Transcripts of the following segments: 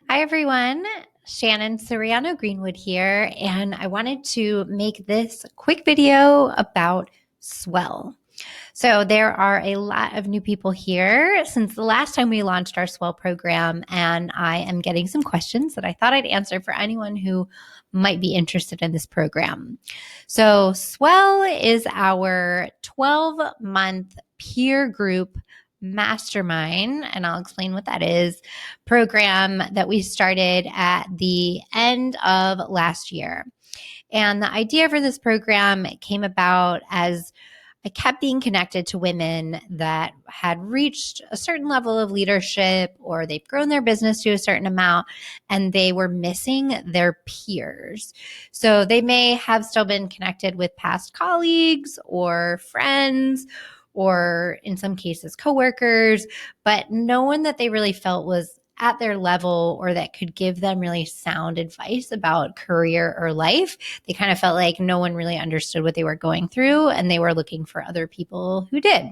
Hi, everyone. Shannon Siriano Greenwood here, and I wanted to make this quick video about SWELL. So, there are a lot of new people here since the last time we launched our SWELL program, and I am getting some questions that I thought I'd answer for anyone who might be interested in this program. So, SWELL is our 12-month peer group mastermind, and I'll explain what that is, program that we started at the end of last year. And the idea for this program came about as I kept being connected to women that had reached a certain level of leadership or they've grown their business to a certain amount and they were missing their peers. So they may have still been connected with past colleagues or friends or in some cases coworkers, but no one that they really felt was at their level or that could give them really sound advice about career or life. They kind of felt like no one really understood what they were going through and they were looking for other people who did.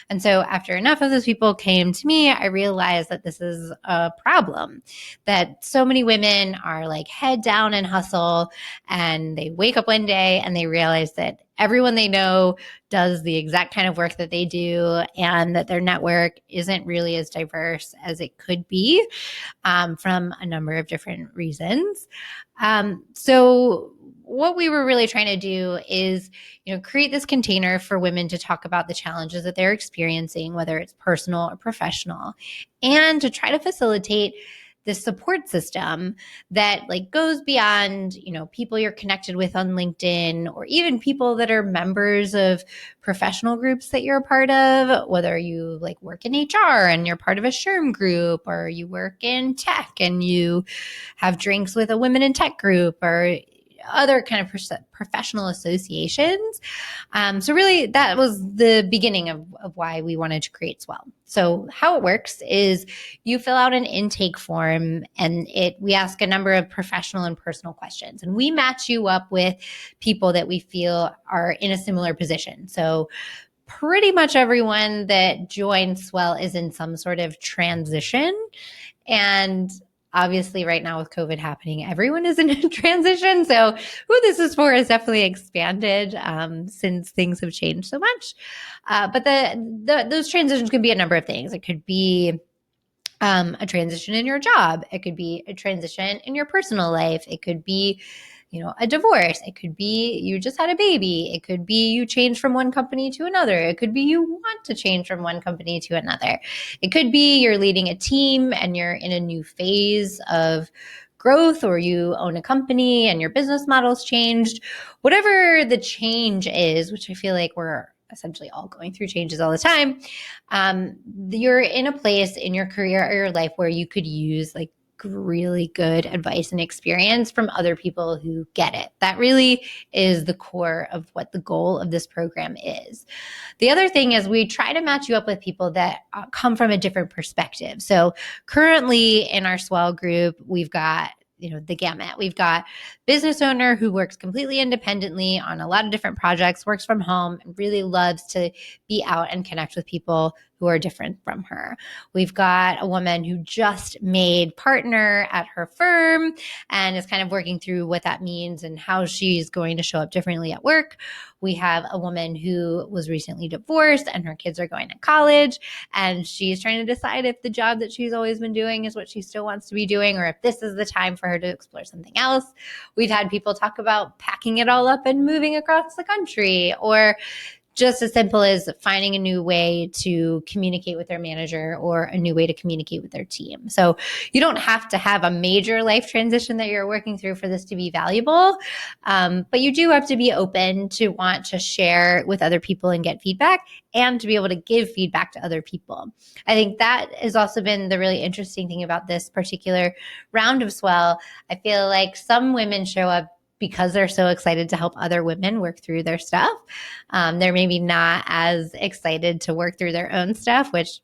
And so after enough of those people came to me, I realized that this is a problem, that so many women are like head down and hustle, and they wake up one day and they realize that everyone they know does the exact kind of work that they do and that their network isn't really as diverse as it could be from a number of different reasons. So what we were really trying to do is, create this container for women to talk about the challenges that they're experiencing, whether it's personal or professional, and to try to facilitate this support system that goes beyond, people you're connected with on LinkedIn or even people that are members of professional groups that you're a part of, whether you work in HR and you're part of a SHRM group, or you work in tech and you have drinks with a women in tech group, or other kind of professional associations. So really that was the beginning of why we wanted to create Swell. So how it works is you fill out an intake form and we ask a number of professional and personal questions, and we match you up with people that we feel are in a similar position. So pretty much everyone that joins Swell is in some sort of transition. And obviously right now with COVID happening, everyone is in a transition. So who this is for is definitely expanded since things have changed so much. But those transitions could be a number of things. It could be a transition in your job. It could be a transition in your personal life. It could be a divorce. It could be you just had a baby. It could be you change from one company to another. It could be you want to change from one company to another. It could be you're leading a team and you're in a new phase of growth, or you own a company and your business model's changed. Whatever the change is, which I feel like we're essentially all going through changes all the time, you're in a place in your career or your life where you could use really good advice and experience from other people who get it. That really is the core of what the goal of this program is. The other thing is we try to match you up with people that come from a different perspective. So currently in our Swell group, we've got the gamut. We've got business owner who works completely independently on a lot of different projects, works from home, and really loves to be out and connect with people who are different from her. We've got a woman who just made partner at her firm and is kind of working through what that means and how she's going to show up differently at work. We have a woman who was recently divorced and her kids are going to college, and she's trying to decide if the job that she's always been doing is what she still wants to be doing, or if this is the time for her to explore something else. We've had people talk about packing it all up and moving across the country, or just as simple as finding a new way to communicate with their manager or a new way to communicate with their team. So you don't have to have a major life transition that you're working through for this to be valuable, but you do have to be open to want to share with other people and get feedback, and to be able to give feedback to other people. I think that has also been the really interesting thing about this particular round of Swell. I feel like some women show up because they're so excited to help other women work through their stuff. They're maybe not as excited to work through their own stuff, which,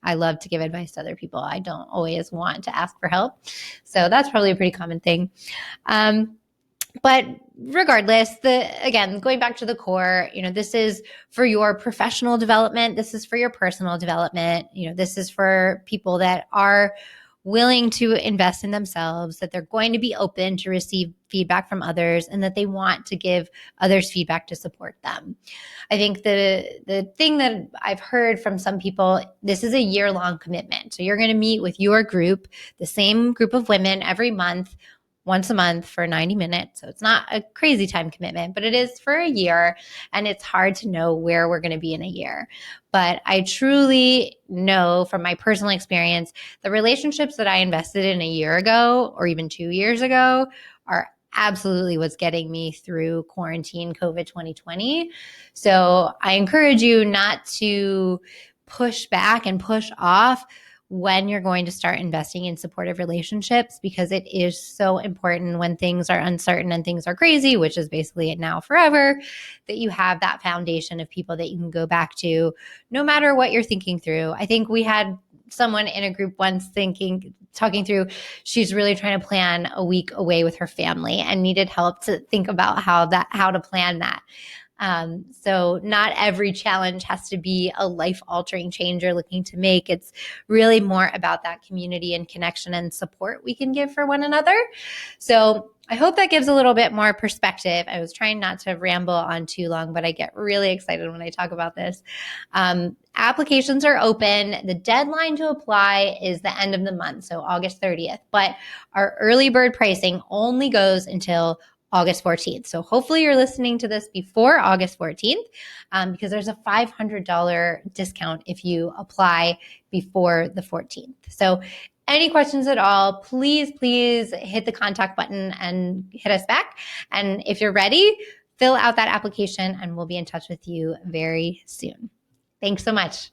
I love to give advice to other people. I don't always want to ask for help. So that's probably a pretty common thing. But regardless, again, going back to the core, this is for your professional development. This is for your personal development. This is for people that are willing to invest in themselves, that they're going to be open to receive feedback from others, and that they want to give others feedback to support them. I think the thing that I've heard from some people, this is a year-long commitment. So you're going to meet with your group, the same group of women every month, once a month for 90 minutes. So it's not a crazy time commitment, but it is for a year. And it's hard to know where we're going to be in a year. But I truly know from my personal experience, the relationships that I invested in a year ago or even 2 years ago are absolutely what's getting me through quarantine COVID 2020. So I encourage you not to push back and push off when you're going to start investing in supportive relationships, because it is so important when things are uncertain and things are crazy, which is basically it now forever, that you have that foundation of people that you can go back to no matter what you're thinking through. I think we had someone in a group once talking through, she's really trying to plan a week away with her family and needed help to think about how to plan that. So not every challenge has to be a life-altering change you're looking to make. It's really more about that community and connection and support we can give for one another. So I hope that gives a little bit more perspective. I was trying not to ramble on too long, but I get really excited when I talk about this. Applications are open. The deadline to apply is the end of the month, so August 30th. But our early bird pricing only goes until August 14th. So hopefully you're listening to this before August 14th, because there's a $500 discount if you apply before the 14th. So any questions at all, please hit the contact button and hit us back. And if you're ready, fill out that application and we'll be in touch with you very soon. Thanks so much.